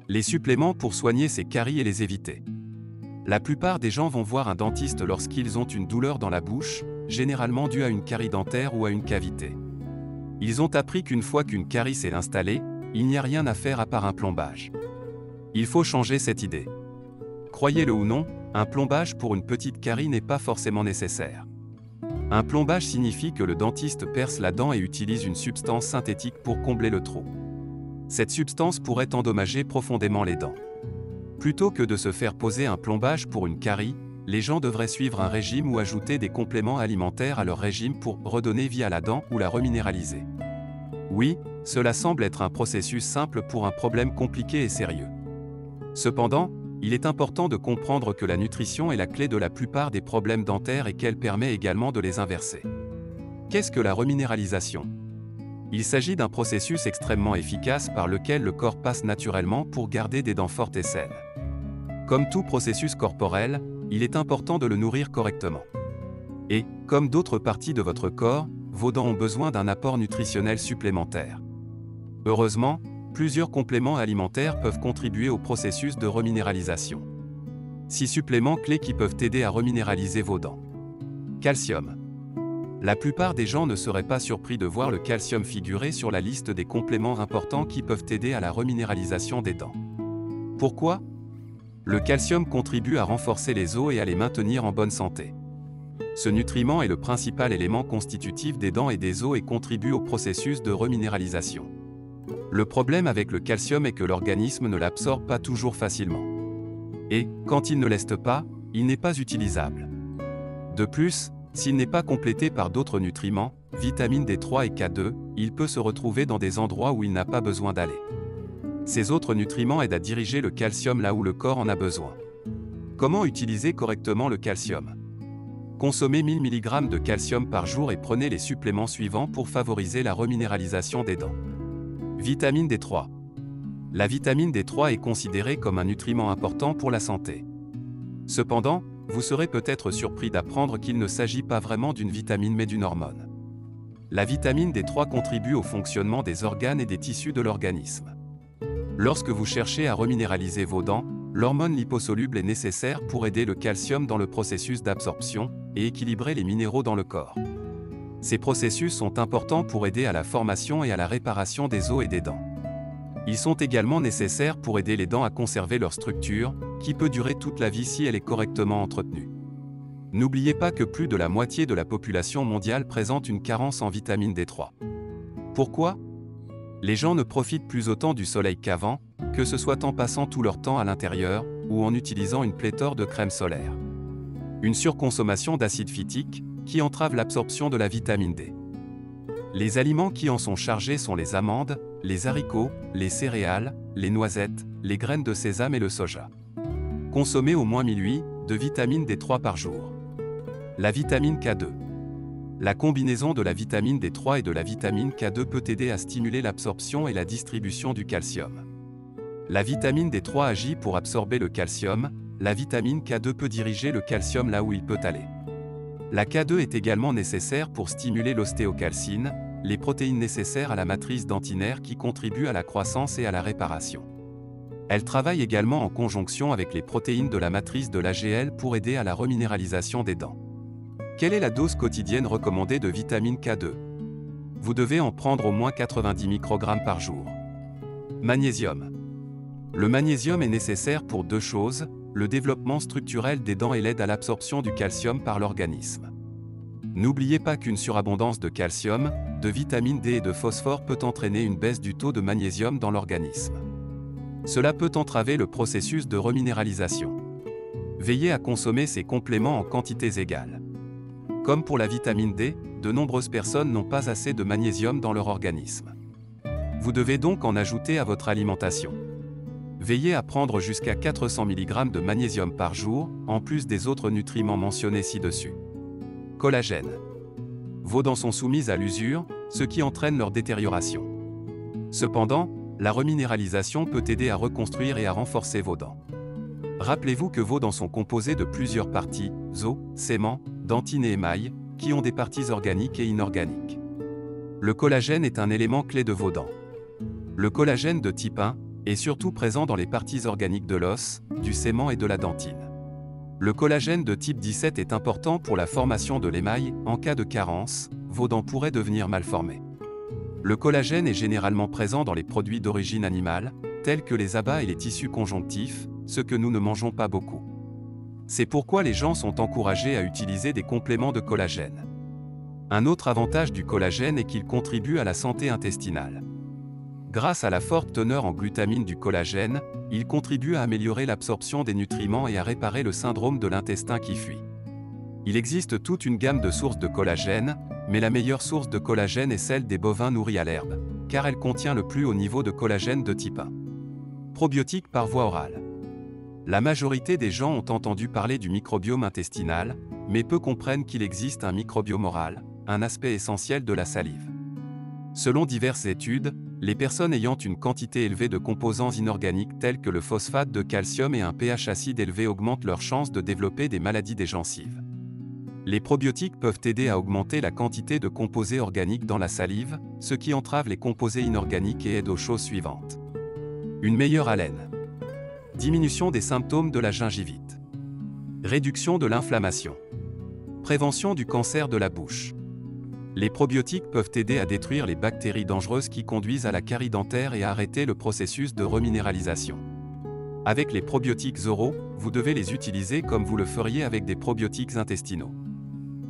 Les suppléments pour soigner ces caries et les éviter. La plupart des gens vont voir un dentiste lorsqu'ils ont une douleur dans la bouche, généralement due à une carie dentaire ou à une cavité. Ils ont appris qu'une fois qu'une carie s'est installée, il n'y a rien à faire à part un plombage. Il faut changer cette idée. Croyez-le ou non, un plombage pour une petite carie n'est pas forcément nécessaire. Un plombage signifie que le dentiste perce la dent et utilise une substance synthétique pour combler le trou. Cette substance pourrait endommager profondément les dents. Plutôt que de se faire poser un plombage pour une carie, les gens devraient suivre un régime ou ajouter des compléments alimentaires à leur régime pour redonner vie à la dent ou la reminéraliser. Oui, cela semble être un processus simple pour un problème compliqué et sérieux. Cependant, il est important de comprendre que la nutrition est la clé de la plupart des problèmes dentaires et qu'elle permet également de les inverser. Qu'est-ce que la reminéralisation ? Il s'agit d'un processus extrêmement efficace par lequel le corps passe naturellement pour garder des dents fortes et saines. Comme tout processus corporel, il est important de le nourrir correctement. Et, comme d'autres parties de votre corps, vos dents ont besoin d'un apport nutritionnel supplémentaire. Heureusement, plusieurs compléments alimentaires peuvent contribuer au processus de reminéralisation. 6 suppléments clés qui peuvent aider à reminéraliser vos dents. Calcium. La plupart des gens ne seraient pas surpris de voir le calcium figurer sur la liste des compléments importants qui peuvent aider à la reminéralisation des dents. Pourquoi ? Le calcium contribue à renforcer les os et à les maintenir en bonne santé. Ce nutriment est le principal élément constitutif des dents et des os et contribue au processus de reminéralisation. Le problème avec le calcium est que l'organisme ne l'absorbe pas toujours facilement. Et, quand il ne l'est pas, il n'est pas utilisable. De plus, s'il n'est pas complété par d'autres nutriments, vitamine D3 et K2, il peut se retrouver dans des endroits où il n'a pas besoin d'aller. Ces autres nutriments aident à diriger le calcium là où le corps en a besoin. Comment utiliser correctement le calcium ? Consommez 1000 mg de calcium par jour et prenez les suppléments suivants pour favoriser la reminéralisation des dents. Vitamine D3. La vitamine D3 est considérée comme un nutriment important pour la santé. Cependant, vous serez peut-être surpris d'apprendre qu'il ne s'agit pas vraiment d'une vitamine mais d'une hormone. La vitamine D3 contribue au fonctionnement des organes et des tissus de l'organisme. Lorsque vous cherchez à reminéraliser vos dents, l'hormone liposoluble est nécessaire pour aider le calcium dans le processus d'absorption et équilibrer les minéraux dans le corps. Ces processus sont importants pour aider à la formation et à la réparation des os et des dents. Ils sont également nécessaires pour aider les dents à conserver leur structure, qui peut durer toute la vie si elle est correctement entretenue. N'oubliez pas que plus de la moitié de la population mondiale présente une carence en vitamine D3. Pourquoi ? Les gens ne profitent plus autant du soleil qu'avant, que ce soit en passant tout leur temps à l'intérieur, ou en utilisant une pléthore de crèmes solaires. Une surconsommation d'acide phytique, qui entrave l'absorption de la vitamine D. Les aliments qui en sont chargés sont les amandes, les haricots, les céréales, les noisettes, les graines de sésame et le soja. Consommez au moins 1000 UI de vitamine D3 par jour. La vitamine K2. La combinaison de la vitamine D3 et de la vitamine K2 peut aider à stimuler l'absorption et la distribution du calcium. La vitamine D3 agit pour absorber le calcium, la vitamine K2 peut diriger le calcium là où il peut aller. La K2 est également nécessaire pour stimuler l'ostéocalcine, les protéines nécessaires à la matrice dentinaire qui contribuent à la croissance et à la réparation. Elle travaille également en conjonction avec les protéines de la matrice de l'AGL pour aider à la reminéralisation des dents. Quelle est la dose quotidienne recommandée de vitamine K2 ? Vous devez en prendre au moins 90 microgrammes par jour. Magnésium. Le magnésium est nécessaire pour 2 choses, le développement structurel des dents et l'aide à l'absorption du calcium par l'organisme. N'oubliez pas qu'une surabondance de calcium, de vitamine D et de phosphore peut entraîner une baisse du taux de magnésium dans l'organisme. Cela peut entraver le processus de reminéralisation. Veillez à consommer ces compléments en quantités égales. Comme pour la vitamine D, de nombreuses personnes n'ont pas assez de magnésium dans leur organisme. Vous devez donc en ajouter à votre alimentation. Veillez à prendre jusqu'à 400 mg de magnésium par jour, en plus des autres nutriments mentionnés ci-dessus. Collagène. Vos dents sont soumises à l'usure, ce qui entraîne leur détérioration. Cependant, la reminéralisation peut aider à reconstruire et à renforcer vos dents. Rappelez-vous que vos dents sont composées de plusieurs parties, os, séments, dentine et émail, qui ont des parties organiques et inorganiques. Le collagène est un élément clé de vos dents. Le collagène de type 1, et surtout présent dans les parties organiques de l'os, du sément et de la dentine. Le collagène de type 17 est important pour la formation de l'émail. En cas de carence, vos dents pourraient devenir mal formées. Le collagène est généralement présent dans les produits d'origine animale, tels que les abats et les tissus conjonctifs, ce que nous ne mangeons pas beaucoup. C'est pourquoi les gens sont encouragés à utiliser des compléments de collagène. Un autre avantage du collagène est qu'il contribue à la santé intestinale. Grâce à la forte teneur en glutamine du collagène, il contribue à améliorer l'absorption des nutriments et à réparer le syndrome de l'intestin qui fuit. Il existe toute une gamme de sources de collagène, mais la meilleure source de collagène est celle des bovins nourris à l'herbe, car elle contient le plus haut niveau de collagène de type 1. Probiotiques par voie orale. La majorité des gens ont entendu parler du microbiome intestinal, mais peu comprennent qu'il existe un microbiome oral, un aspect essentiel de la salive. Selon diverses études, les personnes ayant une quantité élevée de composants inorganiques tels que le phosphate de calcium et un pH acide élevé augmentent leurs chances de développer des maladies des gencives. Les probiotiques peuvent aider à augmenter la quantité de composés organiques dans la salive, ce qui entrave les composés inorganiques et aide aux choses suivantes. Une meilleure haleine. Diminution des symptômes de la gingivite. Réduction de l'inflammation. Prévention du cancer de la bouche. Les probiotiques peuvent aider à détruire les bactéries dangereuses qui conduisent à la carie dentaire et à arrêter le processus de reminéralisation. Avec les probiotiques oraux, vous devez les utiliser comme vous le feriez avec des probiotiques intestinaux.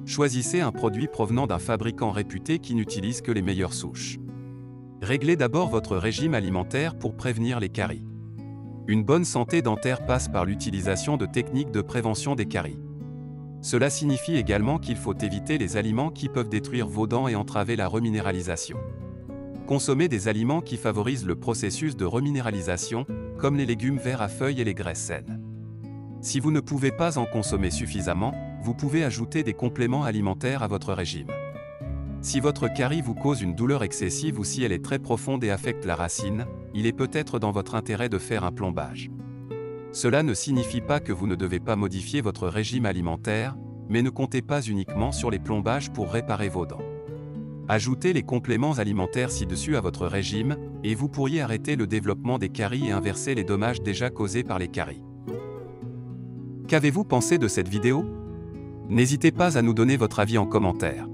Choisissez un produit provenant d'un fabricant réputé qui n'utilise que les meilleures souches. Réglez d'abord votre régime alimentaire pour prévenir les caries. Une bonne santé dentaire passe par l'utilisation de techniques de prévention des caries. Cela signifie également qu'il faut éviter les aliments qui peuvent détruire vos dents et entraver la reminéralisation. Consommez des aliments qui favorisent le processus de reminéralisation, comme les légumes verts à feuilles et les graisses saines. Si vous ne pouvez pas en consommer suffisamment, vous pouvez ajouter des compléments alimentaires à votre régime. Si votre carie vous cause une douleur excessive ou si elle est très profonde et affecte la racine, il est peut-être dans votre intérêt de faire un plombage. Cela ne signifie pas que vous ne devez pas modifier votre régime alimentaire, mais ne comptez pas uniquement sur les plombages pour réparer vos dents. Ajoutez les compléments alimentaires ci-dessus à votre régime, et vous pourriez arrêter le développement des caries et inverser les dommages déjà causés par les caries. Qu'avez-vous pensé de cette vidéo? N'hésitez pas à nous donner votre avis en commentaire.